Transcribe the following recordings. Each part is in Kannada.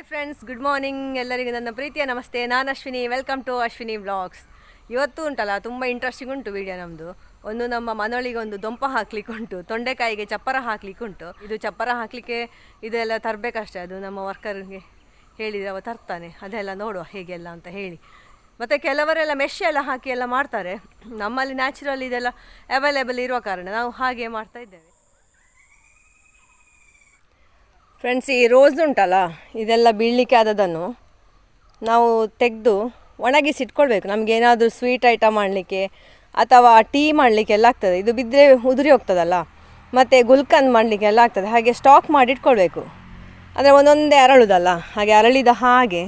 Hi friends, good morning. ಎಲ್ಲರಿಗೂ ನನ್ನ ಪ್ರೀತಿಯ ನಮಸ್ತೆ. ನಾನು Ashwini. Welcome to Ashwini vlogs. ಇವತ್ತು ಉಂಟಲ್ಲ, ತುಂಬ ಇಂಟ್ರೆಸ್ಟಿಂಗ್ ಉಂಟು ವಿಡಿಯೋ ನಮ್ಮದು. ಒಂದು ನಮ್ಮ ಮನೊಳಿಗೆ ಒಂದು ದೊಂಪ ಹಾಕ್ಲಿಕ್ಕೆ ಉಂಟು, ತೊಂಡೆಕಾಯಿಗೆ ಚಪ್ಪರ ಹಾಕ್ಲಿಕ್ಕೆ ಉಂಟು. ಇದು ಚಪ್ಪರ ಹಾಕಲಿಕ್ಕೆ ಇದೆಲ್ಲ ತರಬೇಕಷ್ಟೇ, ಅದು ನಮ್ಮ ವರ್ಕರ್ಗೆ ಹೇಳಿದರೆ ಅವ ತರ್ತಾನೆ. ಅದೆಲ್ಲ ನೋಡುವ ಹೇಗೆಲ್ಲ ಅಂತ ಹೇಳಿ. ಮತ್ತು ಕೆಲವರೆಲ್ಲ ಮೆಶ್ ಎಲ್ಲ ಹಾಕಿ ಎಲ್ಲ ಮಾಡ್ತಾರೆ. ನಮ್ಮಲ್ಲಿ ನ್ಯಾಚುರಲ್ ಇದೆಲ್ಲ ಅವೈಲೇಬಲ್ ಇರುವ ಕಾರಣ ನಾವು ಹಾಗೆ ಮಾಡ್ತಾ ಇದ್ದೇವೆ. ಫ್ರೆಂಡ್ಸ್, ಈ ರೋಸ್ ಉಂಟಲ್ಲ, ಇದೆಲ್ಲ ಬೀಳಲಿಕ್ಕೆ ಆದದನ್ನು ನಾವು ತೆಗೆದು ಒಣಗಿಸಿಟ್ಕೊಳ್ಬೇಕು. ನಮಗೇನಾದರೂ ಸ್ವೀಟ್ ಐಟಮ್ ಮಾಡಲಿಕ್ಕೆ ಅಥವಾ ಟೀ ಮಾಡಲಿಕ್ಕೆ ಎಲ್ಲ ಆಗ್ತದೆ. ಇದು ಬಿದ್ದರೆ ಉದುರಿ ಹೋಗ್ತದಲ್ಲ, ಮತ್ತು ಗುಲ್ಕಂದ್ ಮಾಡಲಿಕ್ಕೆ ಎಲ್ಲ ಆಗ್ತದೆ. ಹಾಗೆ ಸ್ಟಾಕ್ ಮಾಡಿ ಇಟ್ಕೊಳ್ಬೇಕು. ಅಂದರೆ ಒಂದೊಂದೇ ಅರಳುದಲ್ಲ, ಹಾಗೆ ಅರಳಿದ ಹಾಗೆ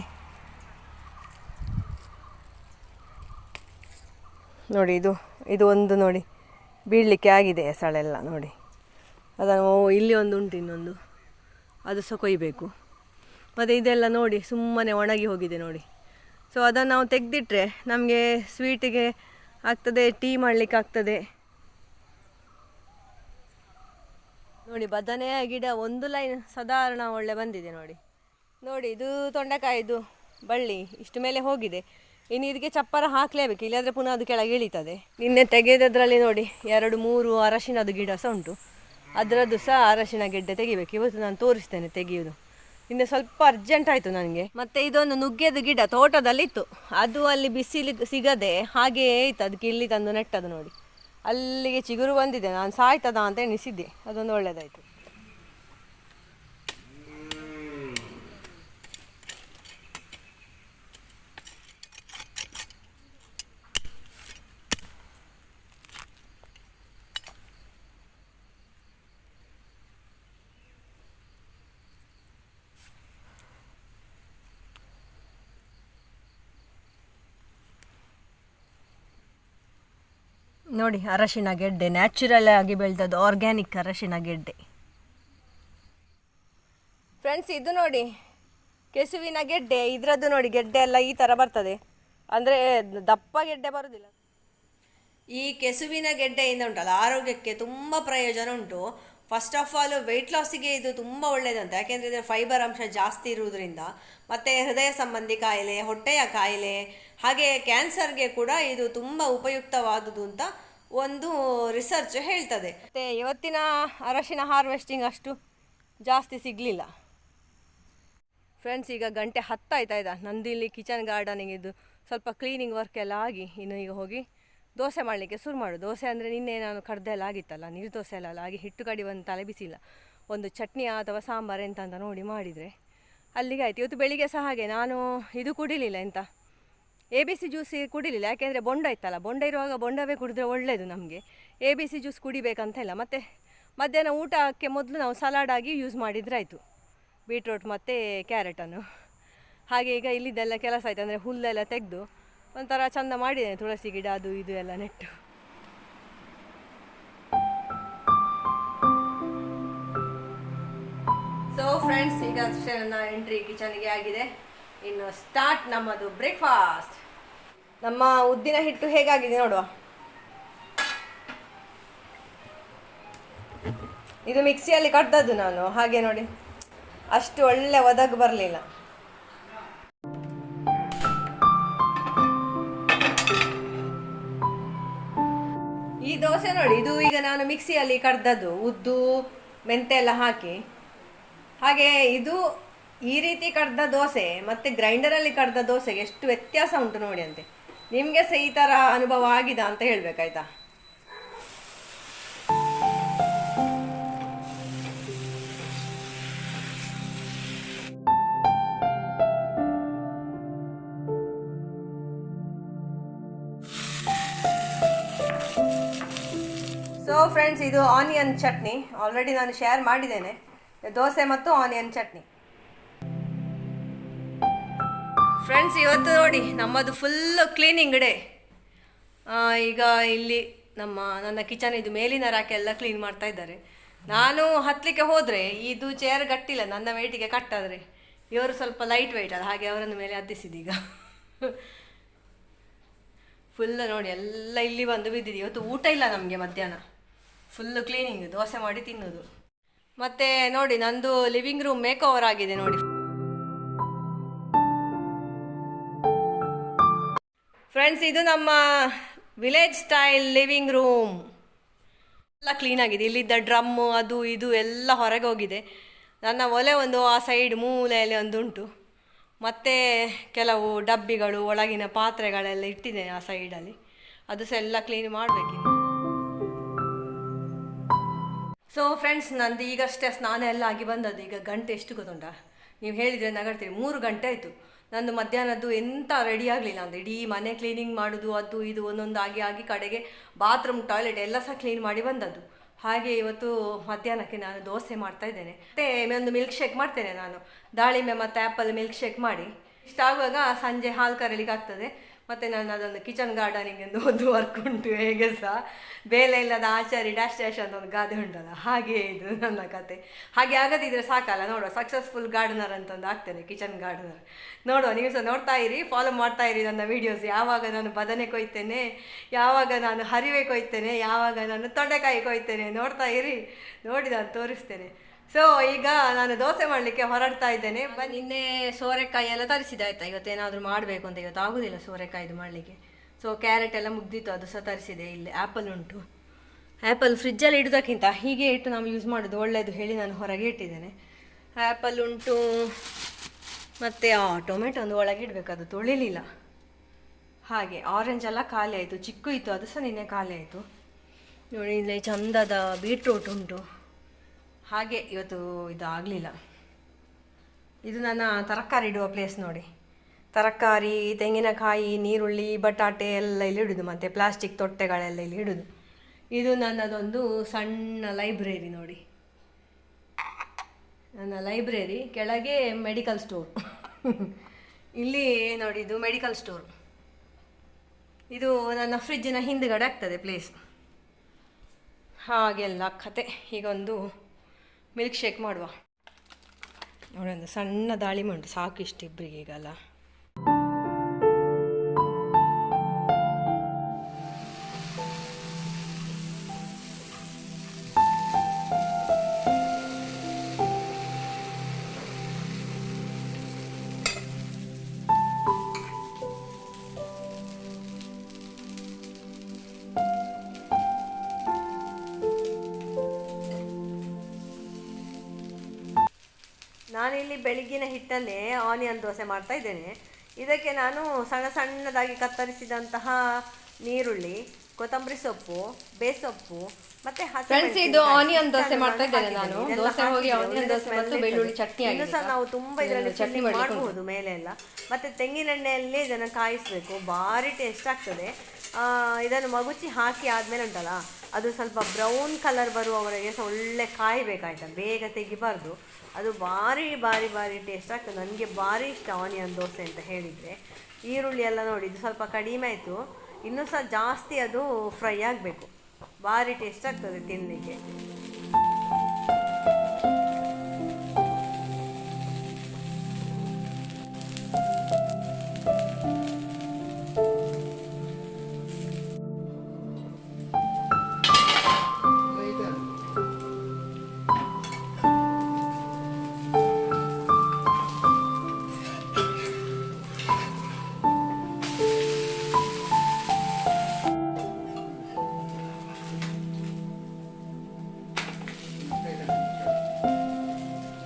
ನೋಡಿ. ಇದು ಒಂದು ನೋಡಿ ಬೀಳಲಿಕ್ಕೆ ಆಗಿದೆ ಎಸಳೆಲ್ಲ ನೋಡಿ. ಅದನ್ನು ಇಲ್ಲಿ ಒಂದು ಉಂಟು, ಇನ್ನೊಂದು ಅದು ಸಹ ಕೊಯ್ಯಬೇಕು. ಮತ್ತು ಇದೆಲ್ಲ ನೋಡಿ ಸುಮ್ಮನೆ ಒಣಗಿ ಹೋಗಿದೆ ನೋಡಿ. ಸೊ ಅದನ್ನು ನಾವು ತೆಗೆದಿಟ್ರೆ ನಮಗೆ ಸ್ವೀಟಿಗೆ ಆಗ್ತದೆ, ಟೀ ಮಾಡಲಿಕ್ಕೆ ಆಗ್ತದೆ. ನೋಡಿ, ಬದನೆಯ ಗಿಡ ಒಂದು ಲೈನ್ ಸಾಧಾರಣ ಒಳ್ಳೆ ಬಂದಿದೆ ನೋಡಿ. ನೋಡಿ, ಇದು ತೊಂಡೆಕಾಯಿದು ಬಳ್ಳಿ ಇಷ್ಟು ಮೇಲೆ ಹೋಗಿದೆ. ಇನ್ನು ಇದಕ್ಕೆ ಚಪ್ಪರ ಹಾಕಲೇಬೇಕು, ಇಲ್ಲಾಂದರೆ ಪುನಃ ಅದು ಕೆಳಗೆ ಇಳಿತದೆ. ನಿನ್ನೆ ತೆಗೆದದ್ರಲ್ಲಿ ನೋಡಿ 2-3 ಅರಶಿನದ ಗಿಡ ಸಹ ಉಂಟು. ಅದರದ್ದು ಸಹ ಅರಶಿನ ಗೆಡ್ಡೆ ತೆಗಿಬೇಕು. ಇವತ್ತು ನಾನು ತೋರಿಸ್ತೇನೆ ತೆಗೆಯೋದು. ಇನ್ನು ಸ್ವಲ್ಪ ಅರ್ಜೆಂಟ್ ಆಯಿತು ನನಗೆ. ಮತ್ತು ಇದೊಂದು ನುಗ್ಗೆದು ಗಿಡ ತೋಟದಲ್ಲಿತ್ತು, ಅದು ಅಲ್ಲಿ ಬಿಸಿಲು ಸಿಗದೆ ಹಾಗೆಯೇ ಇತ್ತು. ಅದಕ್ಕೆ ಇಲ್ಲಿ ತಂದು ನೆಟ್ಟದು ನೋಡಿ. ಅಲ್ಲಿಗೆ ಚಿಗುರು ಬಂದಿದೆ. ನಾನು ಸಾಯ್ತದ ಅಂತ ಎಣಿಸಿದ್ದೆ, ಅದೊಂದು ಒಳ್ಳೆಯದಾಯಿತು. ನೋಡಿ, ಅರಶಿನ ಗೆಡ್ಡೆ ನ್ಯಾಚುರಲ್ ಆಗಿ ಬೆಳೆದದ್ದು, ಆರ್ಗ್ಯಾನಿಕ್ ಅರಶಿನ ಗೆಡ್ಡೆ. ಫ್ರೆಂಡ್ಸ್, ಇದು ನೋಡಿ ಕೆಸುವಿನ ಗೆಡ್ಡೆ. ಇದರದ್ದು ನೋಡಿ ಗೆಡ್ಡೆ ಎಲ್ಲ ಈ ಥರ ಬರ್ತದೆ, ಅಂದರೆ ದಪ್ಪ ಗೆಡ್ಡೆ ಬರೋದಿಲ್ಲ. ಈ ಕೆಸುವಿನ ಗೆಡ್ಡೆಯಿಂದ ಉಂಟಲ್ಲ, ಆರೋಗ್ಯಕ್ಕೆ ತುಂಬ ಪ್ರಯೋಜನ ಉಂಟು. ಫಸ್ಟ್ ಆಫ್ ಆಲ್ ವೆಯ್ಟ್ ಲಾಸಿಗೆ ಇದು ತುಂಬ ಒಳ್ಳೆಯದಂತ. ಯಾಕೆಂದರೆ ಇದರ ಫೈಬರ್ ಅಂಶ ಜಾಸ್ತಿ ಇರುವುದರಿಂದ. ಮತ್ತು ಹೃದಯ ಸಂಬಂಧಿ ಕಾಯಿಲೆ, ಹೊಟ್ಟೆಯ ಕಾಯಿಲೆ, ಹಾಗೆ ಕ್ಯಾನ್ಸರ್ಗೆ ಕೂಡ ಇದು ತುಂಬ ಉಪಯುಕ್ತವಾದುದು ಅಂತ ಒಂದು ರಿಸರ್ಚ್ ಹೇಳ್ತದೆ. ಮತ್ತು ಇವತ್ತಿನ ಅರಶಿನ ಹಾರ್ವೆಸ್ಟಿಂಗ್ ಅಷ್ಟು ಜಾಸ್ತಿ ಸಿಗಲಿಲ್ಲ. ಫ್ರೆಂಡ್ಸ್, ಈಗ 10:10 ಆಯ್ತಾ. ನಂದು ಇಲ್ಲಿ ಕಿಚನ್ ಗಾರ್ಡನಿಗೆ ಇದು ಸ್ವಲ್ಪ ಕ್ಲೀನಿಂಗ್ ವರ್ಕ್ ಎಲ್ಲ ಆಗಿ ಇನ್ನು ಈಗ ಹೋಗಿ ದೋಸೆ ಮಾಡಲಿಕ್ಕೆ ಶುರು ಮಾಡು. ದೋಸೆ ಅಂದರೆ ನಿನ್ನೆ ನಾನು ಕಡ್ದೆಲ್ಲ ಆಗಿತ್ತಲ್ಲ, ನೀರು ದೋಸೆ ಎಲ್ಲ ಆಗಿ ಹಿಟ್ಟು ಕಡಿ ಒಂದು ತಲೆ ಬಿಸಿಲ್ಲ. ಒಂದು ಚಟ್ನಿ ಅಥವಾ ಸಾಂಬಾರು ಎಂತ ಅಂತ ನೋಡಿ ಮಾಡಿದರೆ ಅಲ್ಲಿಗೆ ಆಯ್ತು. ಇವತ್ತು ಬೆಳಿಗ್ಗೆ ಸಹ ಹಾಗೆ ನಾನು ಇದು ಕುಡಿಲಿಲ್ಲ, ಎಂತ ABC ಜ್ಯೂಸ್ ಕುಡಿಲಿಲ್ಲ. ಯಾಕೆಂದರೆ ಬೊಂಡ ಇತ್ತಲ್ಲ, ಬೊಂಡ ಇರುವಾಗ ಬೊಂಡವೇ ಕುಡಿದ್ರೆ ಒಳ್ಳೆಯದು ನಮಗೆ. ABC ಜ್ಯೂಸ್ ಕುಡಿಬೇಕಂತ ಇಲ್ಲ. ಮತ್ತು ಮಧ್ಯಾಹ್ನ ಊಟಕ್ಕೆ ಮೊದಲು ನಾವು ಸಲಾಡ್ ಆಗಿ ಯೂಸ್ ಮಾಡಿದರೆ ಆಯಿತು, ಬೀಟ್ರೋಟ್ ಮತ್ತು ಕ್ಯಾರೆಟನ್ನು. ಹಾಗೆ ಈಗ ಇಲ್ಲಿದ್ದೆಲ್ಲ ಕೆಲಸ ಆಯಿತು. ಅಂದರೆ ಹುಲ್ಲೆಲ್ಲ ತೆಗೆದು ಒಂಥರ ಚಂದ ಮಾಡಿದ್ದೇನೆ, ತುಳಸಿ ಗಿಡ ಅದು ಇದು ಎಲ್ಲ ನೆಟ್ಟು. ಸೊ ಫ್ರೆಂಡ್ಸ್, ಈಗ ಅಷ್ಟೇ ನನ್ನ ಎಂಟ್ರಿ ಕಿಚನ್ಗೆ ಆಗಿದೆ. ಇನ್ನು ಸ್ಟಾರ್ಟ್ ನಮ್ಮದು ಬ್ರೇಕ್ಫಾಸ್ಟ್. ನಮ್ಮ ಉದ್ದಿನ ಹಿಟ್ಟು ಹೇಗಾಗಿದೆ ನೋಡುವ. ಇದು ಮಿಕ್ಸಿಯಲ್ಲಿ ಕಡ್ದದ್ದು ನಾನು, ಹಾಗೆ ನೋಡಿ ಅಷ್ಟು ಒಳ್ಳೆ ಒದಗು ಬರಲಿಲ್ಲ. ಈ ದೋಸೆ ನೋಡಿ, ಇದು ಈಗ ನಾನು ಮಿಕ್ಸಿಯಲ್ಲಿ ಕಡ್ದದ್ದು, ಉದ್ದು ಮೆಂತೆ ಎಲ್ಲ ಹಾಕಿ. ಹಾಗೆ ಇದು ಈ ರೀತಿ ಕಡ್ದ ದೋಸೆ ಮತ್ತು ಗ್ರೈಂಡರಲ್ಲಿ ಕಡ್ದ ದೋಸೆಗೆ ಎಷ್ಟು ವ್ಯತ್ಯಾಸ ಉಂಟು ನೋಡಿ ಅಂತೆ. ನಿಮಗೆ ಸಹ ಈ ಥರ ಅನುಭವ ಆಗಿದೆ ಅಂತ ಹೇಳಬೇಕಾಯ್ತಾ. ಸೊ ಫ್ರೆಂಡ್ಸ್, ಇದು ಆನಿಯನ್ ಚಟ್ನಿ ಆಲ್ರೆಡಿ ನಾನು ಶೇರ್ ಮಾಡಿದ್ದೇನೆ. ದೋಸೆ ಮತ್ತು ಆನಿಯನ್ ಚಟ್ನಿ. ಫ್ರೆಂಡ್ಸ್, ಇವತ್ತು ನೋಡಿ ನಮ್ಮದು ಫುಲ್ಲು ಕ್ಲೀನಿಂಗ್ ಡೇ. ಈಗ ಇಲ್ಲಿ ನನ್ನ ಕಿಚನ್ ಇದು ಮೇಲಿನ ರಾಕೆಲ್ಲ ಕ್ಲೀನ್ ಮಾಡ್ತಾ ಇದ್ದಾರೆ. ನಾನು ಹತ್ತಲಿಕ್ಕೆ ಹೋದರೆ ಇದು ಚೇರ್ ಗಟ್ಟಿಲ್ಲ, ನನ್ನ ವೆಯ್ಟಿಗೆ ಕಟ್ಟಾದರೆ. ಇವರು ಸ್ವಲ್ಪ ಲೈಟ್ ವೆಯ್ಟ್ ಅಲ್ಲ, ಹಾಗೆ ಅವರನ್ನು ಮೇಲೆ ಹತ್ತಿಸಿದೀಗ. ಫುಲ್ ನೋಡಿ ಎಲ್ಲ ಇಲ್ಲಿ ಬಂದು ಬಿದ್ದಿದೆ. ಇವತ್ತು ಊಟ ಇಲ್ಲ ನಮಗೆ ಮಧ್ಯಾಹ್ನ. ಫುಲ್ಲು ಕ್ಲೀನಿಂಗ್, ದೋಸೆ ಮಾಡಿ ತಿನ್ನೋದು. ಮತ್ತು ನೋಡಿ ನಂದು ಲಿವಿಂಗ್ ರೂಮ್ ಮೇಕ್ ಓವರ್ ಆಗಿದೆ ನೋಡಿ. ಫ್ರೆಂಡ್ಸ್, ಇದು ನಮ್ಮ ವಿಲೇಜ್ ಸ್ಟೈಲ್ ಲಿವಿಂಗ್ ರೂಮ್. ಎಲ್ಲ ಕ್ಲೀನಾಗಿದೆ. ಇಲ್ಲಿದ್ದ ಡ್ರಮ್ಮು ಅದು ಇದು ಎಲ್ಲ ಹೊರಗೆ ಹೋಗಿದೆ. ನನ್ನ ಒಲೆ ಒಂದು ಆ ಸೈಡ್ ಮೂಲೆಯಲ್ಲಿ ಒಂದು ಉಂಟು. ಮತ್ತು ಕೆಲವು ಡಬ್ಬಿಗಳು ಒಳಗಿನ ಪಾತ್ರೆಗಳೆಲ್ಲ ಇಟ್ಟಿದ್ದೇನೆ ಆ ಸೈಡಲ್ಲಿ. ಅದು ಸಹ ಎಲ್ಲ ಕ್ಲೀನ್ ಮಾಡಬೇಕಿನ್ನು. ಸೊ ಫ್ರೆಂಡ್ಸ್, ನಂದು ಈಗಷ್ಟೇ ಸ್ನಾನ ಎಲ್ಲ ಆಗಿ ಬಂದದ್ದು. ಈಗ ಗಂಟೆ ಎಷ್ಟು ಗೊತ್ತುಂಟಾ? ನೀವು ಹೇಳಿದರೆ ನಗಡ್ತೀರಿ, 3 ಗಂಟೆ ಆಯಿತು. ನಂದು ಮಧ್ಯಾಹ್ನದ್ದು ಎಂಥ ರೆಡಿ ಆಗಲಿಲ್ಲ. ಅಂದರೆ ಇಡೀ ಮನೆ ಕ್ಲೀನಿಂಗ್ ಮಾಡೋದು ಅದು ಇದು ಒಂದೊಂದು ಆಗಿ ಕಡೆಗೆ ಬಾತ್ರೂಮ್ ಟಾಯ್ಲೆಟ್ ಎಲ್ಲ ಸಹ ಕ್ಲೀನ್ ಮಾಡಿ ಬಂದದ್ದು. ಹಾಗೆ ಇವತ್ತು ಮಧ್ಯಾಹ್ನಕ್ಕೆ ನಾನು ದೋಸೆ ಮಾಡ್ತಾ ಇದ್ದೇನೆ. ಮತ್ತು ಒಂದು ಮಿಲ್ಕ್ ಶೇಕ್ ಮಾಡ್ತೇನೆ ನಾನು. ದಾಳಿಂಬೆ ಮತ್ತು ಆ್ಯಪಲ್ ಮಿಲ್ಕ್ ಶೇಕ್ ಮಾಡಿ ಇಷ್ಟ ಆಗುವಾಗ ಸಂಜೆ ಹಾಲು ಕರೀಲಿಕ್ಕೆ ಆಗ್ತದೆ. ಮತ್ತು ನಾನು ಅದೊಂದು ಕಿಚನ್ ಗಾರ್ಡನಿಂಗ್ ಒಂದು ವರ್ಕ್ ಉಂಟು. ಹೇಗೆ ಸಹ ಬೇಲೆ ಇಲ್ಲದ ಆಚಾರಿ ಡ್ಯಾಶ್ ಡ್ಯಾಶ್ ಅಂತ ಒಂದು ಗಾದೆ ಉಂಟಲ್ಲ, ಹಾಗೆ ಇದು ನನ್ನ ಕತೆ. ಹಾಗೆ ಆಗದಿದ್ರೆ ಸಾಕಲ್ಲ, ನೋಡುವ ಸಕ್ಸಸ್ಫುಲ್ ಗಾರ್ಡನರ್ ಅಂತಂದು ಆಗ್ತೇನೆ, ಕಿಚನ್ ಗಾರ್ಡನರ್. ನೋಡುವ, ನೀವು ಸಹ ನೋಡ್ತಾ ಇರಿ, ಫಾಲೋ ಮಾಡ್ತಾ ಇರಿ ನನ್ನ ವೀಡಿಯೋಸ್. ಯಾವಾಗ ನಾನು ಬದನೆ ಕೊಯ್ತೇನೆ, ಯಾವಾಗ ನಾನು ಹರಿವೆ ಕೊಯ್ತೇನೆ, ಯಾವಾಗ ನಾನು ತೊಂಡೆಕಾಯಿ ಕೊಯ್ತೇನೆ, ನೋಡ್ತಾ ಇರಿ. ನೋಡಿ ನಾನು ತೋರಿಸ್ತೇನೆ. ಸೊ ಈಗ ನಾನು ದೋಸೆ ಮಾಡಲಿಕ್ಕೆ ಹೊರಡ್ತಾ ಇದ್ದೇನೆ. ನಿನ್ನೆ ಸೋರೆಕಾಯಿ ಎಲ್ಲ ತರಿಸಿದೆ ಆಯಿತಾ. ಇವತ್ತೇನಾದರೂ ಮಾಡಬೇಕು ಅಂತ. ಇವತ್ತು ಆಗೋದಿಲ್ಲ ಸೋರೆಕಾಯಿದು ಮಾಡಲಿಕ್ಕೆ. ಸೊ ಕ್ಯಾರೆಟ್ ಎಲ್ಲ ಮುಗ್ದಿತ್ತು, ಅದು ಸಹ ತರಿಸಿದೆ. ಇಲ್ಲಿ ಆ್ಯಪಲ್ ಉಂಟು. ಆ್ಯಪಲ್ ಫ್ರಿಜ್ಜಲ್ಲಿ ಇಡೋದಕ್ಕಿಂತ ಹೀಗೆ ಇಟ್ಟು ನಾವು ಯೂಸ್ ಮಾಡೋದು ಒಳ್ಳೆಯದು ಹೇಳಿ ನಾನು ಹೊರಗೆ ಇಟ್ಟಿದ್ದೇನೆ. ಆ್ಯಪಲ್ ಉಂಟು. ಮತ್ತು ಟೊಮೆಟೊ ಒಂದು ಒಳಗೆ ಇಡಬೇಕು, ಅದು ತೊಳಿಲಿಲ್ಲ. ಹಾಗೆ ಆರೆಂಜ್ ಎಲ್ಲ ಖಾಲಿ ಆಯಿತು. ಚಿಕ್ಕು ಇತ್ತು, ಅದು ಸಹ ನಿನ್ನೆ ಖಾಲಿ ಆಯಿತು. ನೋಡಿ, ಇಲ್ಲಿ ಚಂದದ ಬೀಟ್ರೂಟ್ ಉಂಟು. ಹಾಗೆ ಇವತ್ತು ಇದು ಆಗಲಿಲ್ಲ. ಇದು ನನ್ನ ತರಕಾರಿ ಇಡುವ ಪ್ಲೇಸ್ ನೋಡಿ. ತರಕಾರಿ, ತೆಂಗಿನಕಾಯಿ, ನೀರುಳ್ಳಿ, ಬಟಾಟೆ ಎಲ್ಲ ಇಲ್ಲಿ ಇಡೋದು. ಮತ್ತು ಪ್ಲಾಸ್ಟಿಕ್ ತೊಟ್ಟೆಗಳೆಲ್ಲ ಇಲ್ಲಿ ಇಡೋದು. ಇದು ನನ್ನದೊಂದು ಸಣ್ಣ ಲೈಬ್ರರಿ ನೋಡಿ. ನನ್ನ ಲೈಬ್ರರಿ ಕೆಳಗೆ ಮೆಡಿಕಲ್ ಸ್ಟೋರ್. ಇಲ್ಲಿ ನೋಡಿ, ಇದು ಮೆಡಿಕಲ್ ಸ್ಟೋರ್. ಇದು ನನ್ನ ಫ್ರಿಜ್ಜಿನ ಹಿಂದುಗಡೆ ಆಗ್ತದೆ ಪ್ಲೇಸ್. ಹಾಗೆಲ್ಲ ಕತೆ. ಈಗೊಂದು ಮಿಲ್ಕ್ ಶೇಕ್ ಮಾಡುವ. ನೋಡಿ, ಒಂದು ಸಣ್ಣ ದಾಳಿಂಬೆ ಉಂಟು, ಸಾಕು ಇಷ್ಟಿಬ್ಬರಿಗೆ ಈಗಲ್ಲ. ನಾನಿಲ್ಲಿ ಬೆಳಗ್ಗಿನ ಹಿಟ್ಟಲ್ಲೇ ಆನಿಯನ್ ದೋಸೆ ಮಾಡ್ತಾ ಇದ್ದೇನೆ. ಇದಕ್ಕೆ ನಾನು ಸಣ್ಣ ಸಣ್ಣದಾಗಿ ಕತ್ತರಿಸಿದಂತಹ ನೀರುಳ್ಳಿ, ಕೊತ್ತಂಬರಿ ಸೊಪ್ಪು, ಬೇಸೊಪ್ಪು ಮತ್ತೆ ಇದು ಆನಿಯನ್ ದೋಸೆ ಮಾಡ್ತಾ ಇದ್ದೇನೆ ನಾನು. ದೋಸೆ ಹೋಗಿ ಆನಿಯನ್ ದೋಸೆ ಮತ್ತು ಬೆಳ್ಳುಳ್ಳಿ ಚಟ್ನಿ ಆಗಿದೆ. ಸಹ ನಾವು ತುಂಬ ಇದರಲ್ಲಿ ಚಟ್ನಿ ಮಾಡಬಹುದು ಮೇಲೆ ಎಲ್ಲ. ಮತ್ತೆ ತೆಂಗಿನೆಣ್ಣೆಯಲ್ಲಿ ಇದನ್ನು ಕಾಯಿಸಬೇಕು, ಭಾರಿ ಟೇಸ್ಟ್ ಆಗ್ತದೆ. ಇದನ್ನು ಮಗುಚಿ ಹಾಕಿ ಆದಮೇಲೆ ಉಂಟಲ್ಲ, ಅದು ಸ್ವಲ್ಪ ಬ್ರೌನ್ ಕಲರ್ ಬರುವವರೆಗೆ ಸಹ ಒಳ್ಳೆ ಕಾಯಬೇಕಾಯ್ತಾ, ಬೇಗ ತೆಗಿಬಾರ್ದು. ಅದು ಭಾರಿ ಭಾರಿ ಭಾರಿ ಟೇಸ್ಟ್ ಆಗ್ತದೆ. ನನಗೆ ಭಾರಿ ಇಷ್ಟ ಆನಿಯನ್ ದೋಸೆ ಅಂತ ಹೇಳಿದರೆ. ಈರುಳ್ಳಿ ಎಲ್ಲ ನೋಡಿ, ಇದು ಸ್ವಲ್ಪ ಕಡಿಮೆ ಆಯಿತು, ಇನ್ನೂ ಸಹ ಜಾಸ್ತಿ ಅದು ಫ್ರೈ ಆಗಬೇಕು. ಭಾರಿ ಟೇಸ್ಟ್ ಆಗ್ತದೆ ತಿನ್ನಲಿಕ್ಕೆ.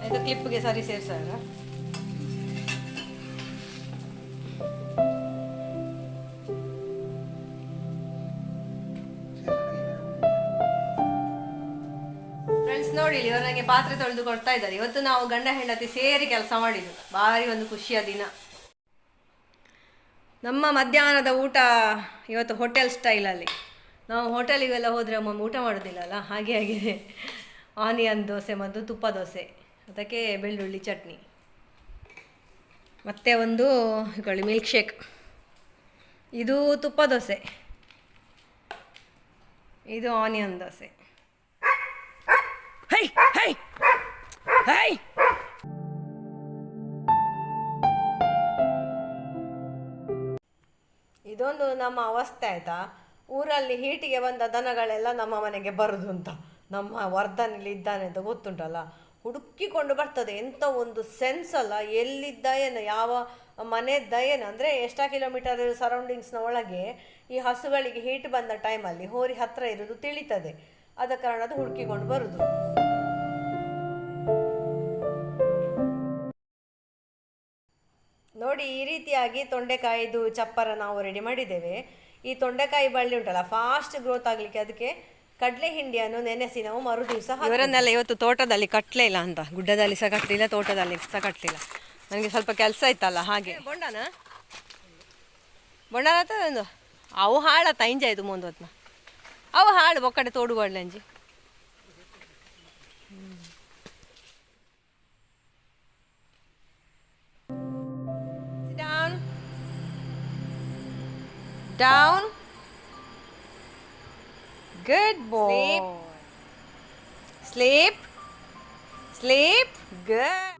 ಇದು ಕ್ಲಿಪ್ಗೆ ಸರಿ ಸೇರಿಸಾಗ ಫ್ರೆಂಡ್ಸ್ ನೋಡಿ, ಇಲ್ಲಿ ಇವರು ನನಗೆ ಪಾತ್ರೆ ತೊಳೆದು ಕೊಡ್ತಾ ಇದ್ದಾರೆ. ಇವತ್ತು ನಾವು ಗಂಡ ಹೆಂಡತಿ ಸೇರಿ ಕೆಲಸ ಮಾಡಿದ್ದು, ಭಾರಿ ಒಂದು ಖುಷಿಯ ದಿನ. ನಮ್ಮ ಮಧ್ಯಾಹ್ನದ ಊಟ ಇವತ್ತು ಹೋಟೆಲ್ ಸ್ಟೈಲಲ್ಲಿ. ನಾವು ಹೋಟೆಲಿಗೆಲ್ಲ ಹೋದರೆ ಒಮ್ಮೊಮ್ಮೆ ಊಟ ಮಾಡೋದಿಲ್ಲಲ್ಲ, ಹಾಗೆ ಆಗಿದೆ. ಆನಿಯನ್ ದೋಸೆ ಮತ್ತು ತುಪ್ಪ ದೋಸೆ, ಅದಕ್ಕೆ ಬೆಳ್ಳುಳ್ಳಿ ಚಟ್ನಿ, ಮತ್ತು ಒಂದು ಇಕೊಳ್ಳಿ ಮಿಲ್ಕ್ ಶೇಕ್. ಇದು ತುಪ್ಪ ದೋಸೆ, ಇದು onion dosa. High high high. ಇದೊಂದು ನಮ್ಮ ಅವಸ್ಥೆ ಆಯಿತಾ. ಊರಲ್ಲಿ ಹೀಟಿಗೆ ಬಂದ ದನಗಳೆಲ್ಲ ನಮ್ಮ ಮನೆಗೆ ಬರೋದು ಅಂತ. ನಮ್ಮ ವರ್ಧನಲ್ಲಿ ಇದ್ದಾನೆ ಅಂತ ಗೊತ್ತುಂಟಲ್ಲ, ಹುಡುಕಿಕೊಂಡು ಬರ್ತದೆ. ಎಂಥ ಒಂದು ಸೆನ್ಸ್ ಅಲ್ಲ, ಎಲ್ಲಿದ್ದ ಏನು ಯಾವ ಮನೆ ದಯನ ಅಂದರೆ ಎಷ್ಟೋ ಕಿಲೋಮೀಟರ್ ಸರೌಂಡಿಂಗ್ಸ್ನ ಒಳಗೆ ಈ ಹಸುಗಳಿಗೆ ಹೀಟ್ ಬಂದ ಟೈಮಲ್ಲಿ ಹೋರಿ ಹತ್ತಿರ ಇರೋದು ತಿಳಿತದೆ. ಆದ ಕಾರಣ ಅದು ಹುಡುಕಿಕೊಂಡು ಬರುದು. ನೋಡಿ, ಈ ರೀತಿಯಾಗಿ ತೊಂಡೆಕಾಯಿದು ಚಪ್ಪರ ನಾವು ರೆಡಿ ಮಾಡಿದ್ದೇವೆ. ಈ ತೊಂಡೆಕಾಯಿ ಬಳ್ಳಿ ಉಂಟಲ್ಲ, ಫಾಸ್ಟ್ ಗ್ರೋತ್ ಆಗಲಿಕ್ಕೆ ಅದಕ್ಕೆ ಕಡಲೆ ಹಿಂಡಿಯನ್ನು ನೆನೆಸಿ ನಾವು ಮರು ದಿವಸ ಇವರನ್ನೆಲ್ಲ ಇವತ್ತು ತೋಟದಲ್ಲಿ ಕಟ್ಟಲೇ ಇಲ್ಲ ಅಂತ, ಗುಡ್ಡದಲ್ಲಿ ಸಹ ಕಟ್ಟಲಿಲ್ಲ, ತೋಟದಲ್ಲಿ ಸಹ ಕಟ್ಟಲಿಲ್ಲ. ನನಗೆ ಸ್ವಲ್ಪ ಕೆಲಸ ಇತ್ತಲ್ಲ ಹಾಗೆ. ಬೊಂಡನ ಒಂದು ಅವು ಹಾಳತ್ತ ಇಂಜಾಯ್ತು ಮುಂದೊತ್ನ ಅವು ಹಾಳು ಒಕ್ಕಡೆ ತೋಡುಗಳ್ಳೆಂಜಿ. Down. Down. Good boy. Sleep. Sleep. Sleep. Good.